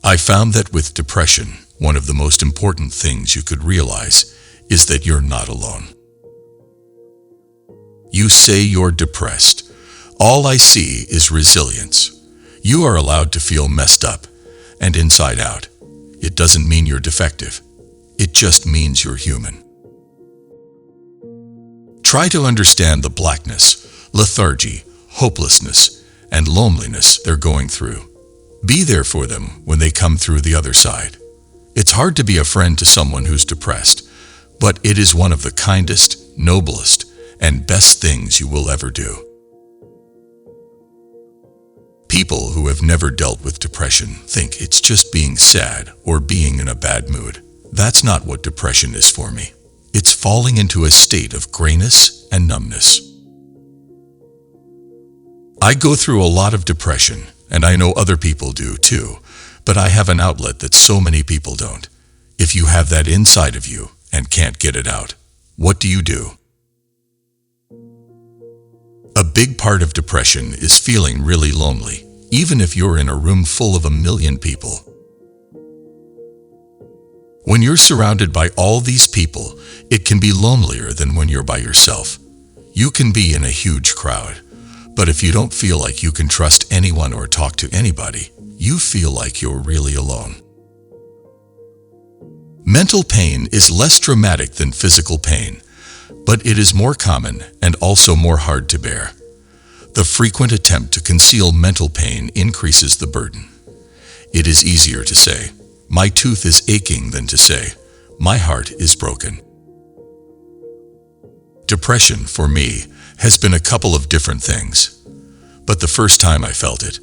I found that with depression, one of the most important things you could realize is that you're not alone. You say you're depressed. All I see is resilience. You are allowed to feel messed up and inside out. It doesn't mean you're defective. It just means you're human. Try to understand the blackness, lethargy, hopelessness, and loneliness they're going through. Be there for them when they come through the other side. It's hard to be a friend to someone who's depressed, but it is one of the kindest, noblest, and best things you will ever do. People who have never dealt with depression think it's just being sad or being in a bad mood. That's not what depression is for me. It's falling into a state of grayness and numbness. I go through a lot of depression, and I know other people do too, but I have an outlet that so many people don't. If you have that inside of you and can't get it out, what do? A big part of depression is feeling really lonely, even if you're in a room full of 1,000,000 people. When you're surrounded by all these people, it can be lonelier than when you're by yourself. You can be in a huge crowd, but if you don't feel like you can trust anyone or talk to anybody, you feel like you're really alone. Mental pain is less dramatic than physical pain, but it is more common and also more hard to bear. The frequent attempt to conceal mental pain increases the burden. It is easier to say, "My tooth is aching," than to say, "My heart is broken." Depression, for me, has been a couple of different things. But the first time I felt it,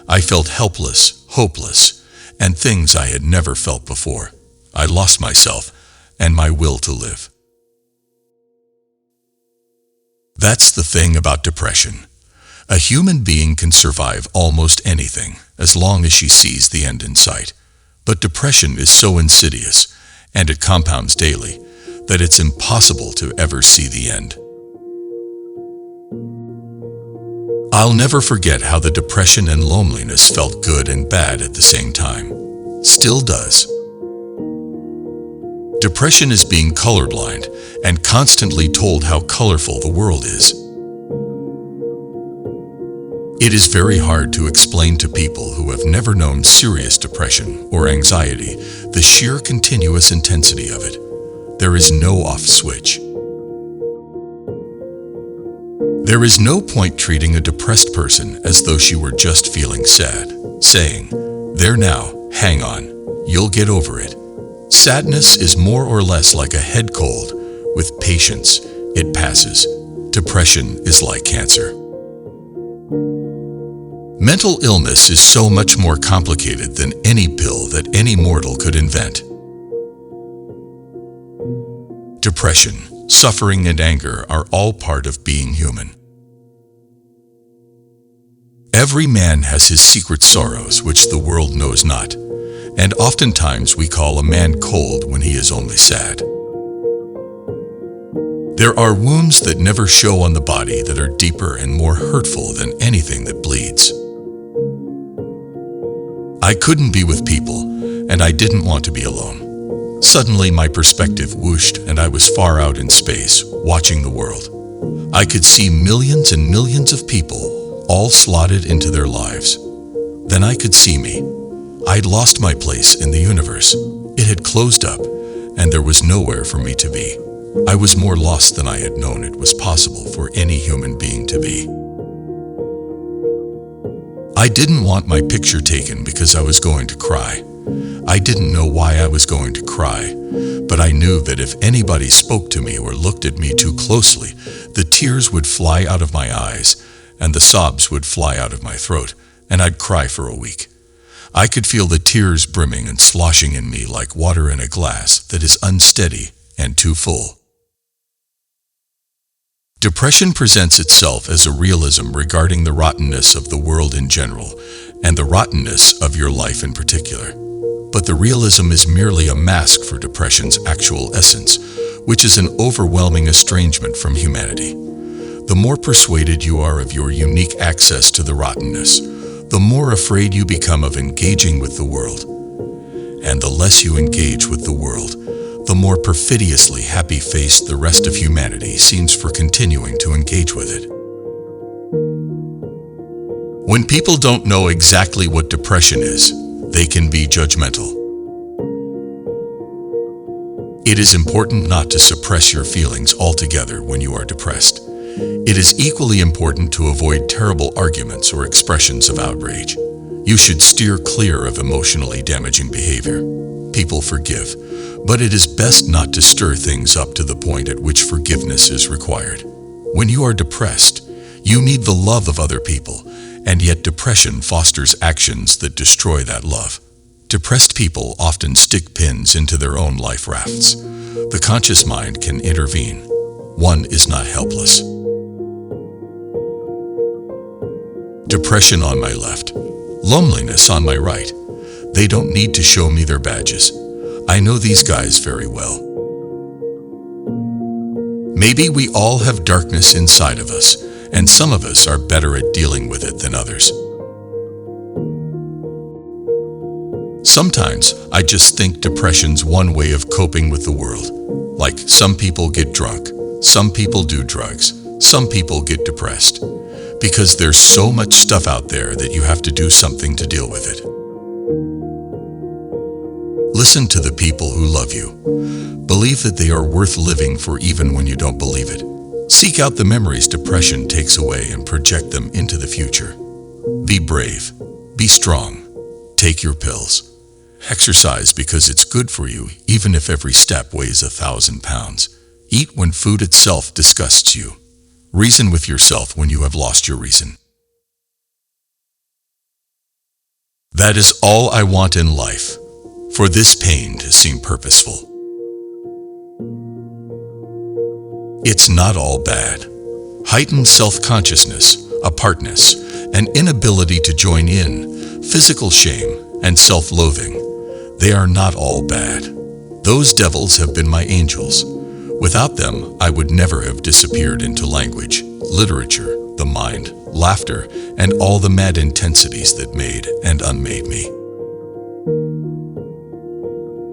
I felt helpless, hopeless, and things I had never felt before. I lost myself and my will to live. That's the thing about depression. A human being can survive almost anything as long as she sees the end in sight. But depression is so insidious, and it compounds daily, that it's impossible to ever see the end. I'll never forget how the depression and loneliness felt good and bad at the same time. Still does. Depression is being colorblind and constantly told how colorful the world is. It is very hard to explain to people who have never known serious depression or anxiety the sheer continuous intensity of it. There is no off switch. There is no point treating a depressed person as though she were just feeling sad, saying, "There now, hang on, you'll get over it." Sadness is more or less like a head cold. With patience, it passes. Depression is like cancer. Mental illness is so much more complicated than any pill that any mortal could invent. Depression, suffering, and anger are all part of being human. Every man has his secret sorrows which the world knows not, and oftentimes we call a man cold when he is only sad. There are wounds that never show on the body that are deeper and more hurtful than anything that bleeds. I couldn't be with people, and I didn't want to be alone. Suddenly my perspective whooshed, and I was far out in space, watching the world. I could see millions and millions of people, all slotted into their lives. Then I could see me. I'd lost my place in the universe. It had closed up, and there was nowhere for me to be. I was more lost than I had known it was possible for any human being to be. I didn't want my picture taken because I was going to cry. I didn't know why I was going to cry, but I knew that if anybody spoke to me or looked at me too closely, the tears would fly out of my eyes, and the sobs would fly out of my throat, and I'd cry for a week. I could feel the tears brimming and sloshing in me like water in a glass that is unsteady and too full. Depression presents itself as a realism regarding the rottenness of the world in general, and the rottenness of your life in particular. But the realism is merely a mask for depression's actual essence, which is an overwhelming estrangement from humanity. The more persuaded you are of your unique access to the rottenness, the more afraid you become of engaging with the world, And the less you engage with the world, the more perfidiously happy-faced the rest of humanity seems for continuing to engage with it. When people don't know exactly what depression is, they can be judgmental. It is important not to suppress your feelings altogether when you are depressed. It is equally important to avoid terrible arguments or expressions of outrage. You should steer clear of emotionally damaging behavior. People forgive, but it is best not to stir things up to the point at which forgiveness is required. When you are depressed, you need the love of other people, and yet depression fosters actions that destroy that love. Depressed people often stick pins into their own life rafts. The conscious mind can intervene. One is not helpless. Depression on my left, loneliness on my right. They don't need to show me their badges. I know these guys very well. Maybe we all have darkness inside of us, and some of us are better at dealing with it than others. Sometimes I just think depression's one way of coping with the world. Like some people get drunk, some people do drugs, some people get depressed. Because there's so much stuff out there that you have to do something to deal with it. Listen to the people who love you. Believe that they are worth living for even when you don't believe it. Seek out the memories depression takes away and project them into the future. Be brave. Be strong. Take your pills. Exercise because it's good for you, even if every step weighs 1,000 pounds. Eat when food itself disgusts you. Reason with yourself when you have lost your reason. That is all I want in life, for this pain to seem purposeful. It's not all bad. Heightened self-consciousness, apartness, an inability to join in, physical shame, and self-loathing, they are not all bad. Those devils have been my angels. Without them, I would never have disappeared into language, literature, the mind, laughter, and all the mad intensities that made and unmade me.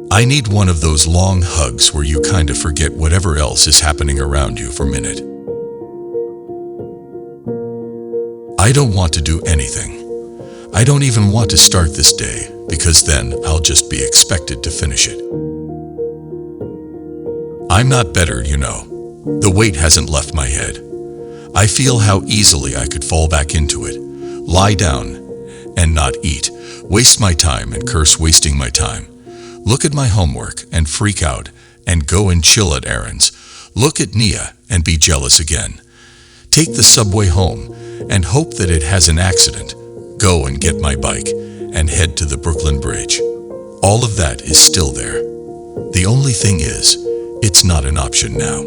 I need one of those long hugs where you kind of forget whatever else is happening around you for a minute. I don't want to do anything. I don't even want to start this day, because then I'll just be expected to finish it. I'm not better, you know. The weight hasn't left my head. I feel how easily I could fall back into it, lie down and not eat, waste my time and curse wasting my time. Look at my homework and freak out and go and chill at errands. Look at Nia and be jealous again. Take the subway home and hope that it has an accident. Go and get my bike and head to the Brooklyn Bridge. All of that is still there. The only thing is, it's not an option now.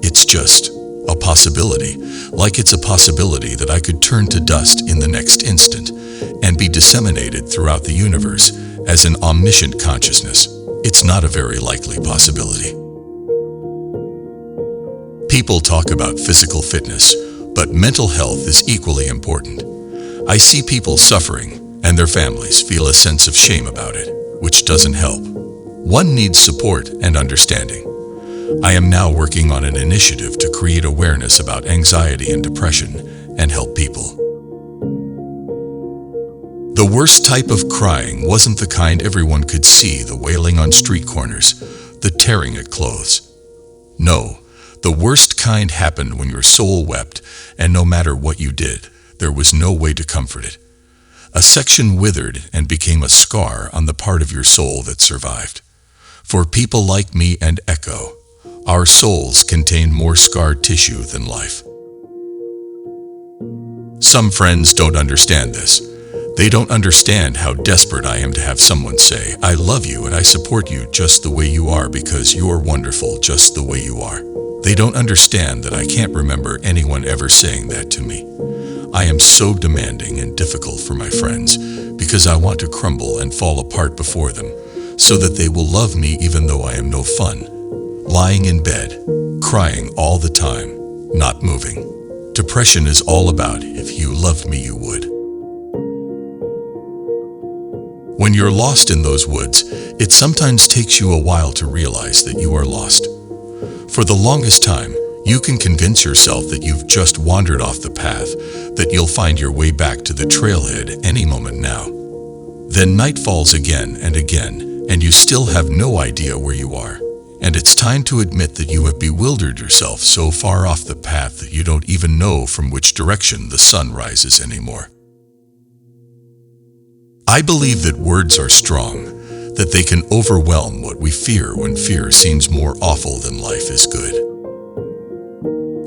It's just a possibility, like it's a possibility that I could turn to dust in the next instant and be disseminated throughout the universe as an omniscient consciousness. It's not a very likely possibility. People talk about physical fitness, but mental health is equally important. I see people suffering, and their families feel a sense of shame about it, which doesn't help. One needs support and understanding. I am now working on an initiative to create awareness about anxiety and depression and help people. The worst type of crying wasn't the kind everyone could see, the wailing on street corners, the tearing at clothes. No, the worst kind happened when your soul wept, and no matter what you did, there was no way to comfort it. A section withered and became a scar on the part of your soul that survived. For people like me and Echo, our souls contain more scarred tissue than life. Some friends don't understand this. They don't understand how desperate I am to have someone say, "I love you and I support you just the way you are because you're wonderful just the way you are." They don't understand that I can't remember anyone ever saying that to me. I am so demanding and difficult for my friends because I want to crumble and fall apart before them so that they will love me even though I am no fun. Lying in bed, crying all the time, not moving. Depression is all about if you loved me you would. When you're lost in those woods, it sometimes takes you a while to realize that you are lost. For the longest time, you can convince yourself that you've just wandered off the path, that you'll find your way back to the trailhead any moment now. Then night falls again and again, and you still have no idea where you are. And it's time to admit that you have bewildered yourself so far off the path that you don't even know from which direction the sun rises anymore. I believe that words are strong, that they can overwhelm what we fear when fear seems more awful than life is good.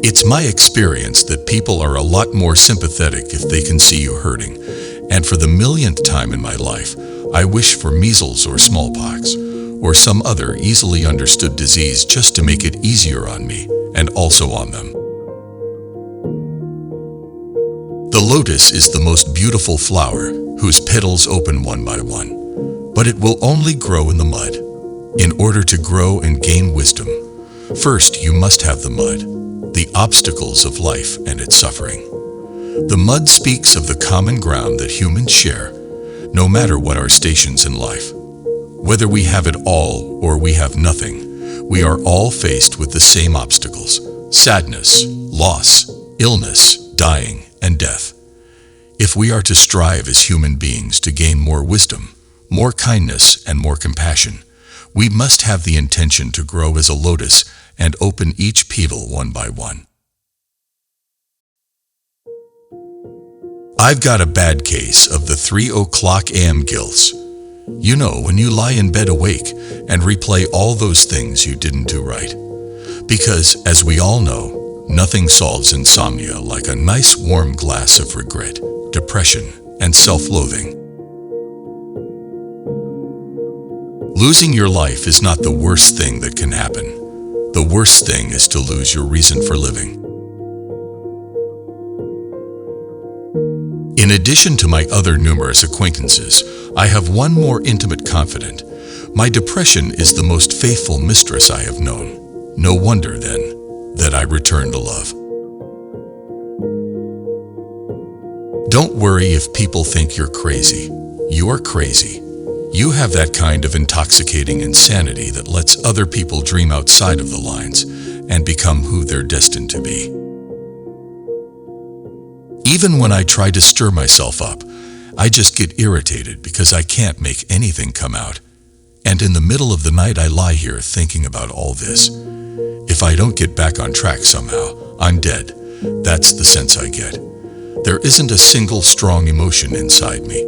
It's my experience that people are a lot more sympathetic if they can see you hurting, and for the millionth time in my life, I wish for measles or smallpox, or some other easily understood disease just to make it easier on me, and also on them. The lotus is the most beautiful flower, whose petals open one by one, but it will only grow in the mud. In order to grow and gain wisdom, first you must have the mud, the obstacles of life and its suffering. The mud speaks of the common ground that humans share, no matter what our stations in life. Whether we have it all or we have nothing, we are all faced with the same obstacles: sadness, loss, illness, dying, and death. If we are to strive as human beings to gain more wisdom, more kindness, and more compassion, we must have the intention to grow as a lotus and open each petal one by one. I've got a bad case of the 3 a.m. guilt. You know, when you lie in bed awake and replay all those things you didn't do right. Because, as we all know, nothing solves insomnia like a nice warm glass of regret, depression, and self-loathing. Losing your life is not the worst thing that can happen. The worst thing is to lose your reason for living. In addition to my other numerous acquaintances, I have one more intimate confidant. My depression is the most faithful mistress I have known. No wonder, then, that I return to love. Don't worry if people think you're crazy. You are crazy. You have that kind of intoxicating insanity that lets other people dream outside of the lines and become who they're destined to be. Even when I try to stir myself up, I just get irritated because I can't make anything come out. And in the middle of the night, I lie here thinking about all this. If I don't get back on track somehow, I'm dead. That's the sense I get. There isn't a single strong emotion inside me.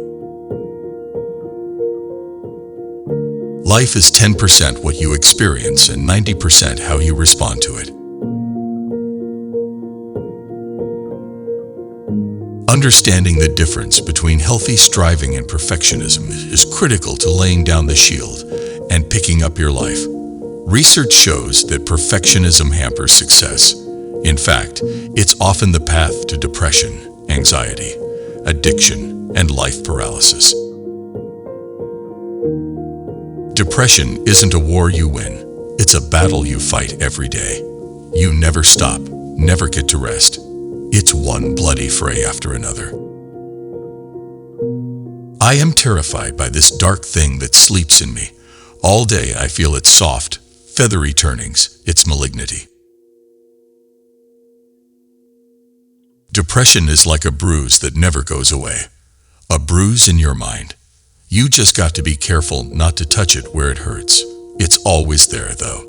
Life is 10% what you experience and 90% how you respond to it. Understanding the difference between healthy striving and perfectionism is critical to laying down the shield and picking up your life. Research shows that perfectionism hampers success. In fact, it's often the path to depression, anxiety, addiction, and life paralysis. Depression isn't a war you win. It's a battle you fight every day. You never stop, never get to rest. It's one bloody fray after another. I am terrified by this dark thing that sleeps in me. All day I feel its soft, feathery turnings, its malignity. Depression is like a bruise that never goes away. A bruise in your mind. You just got to be careful not to touch it where it hurts. It's always there, though.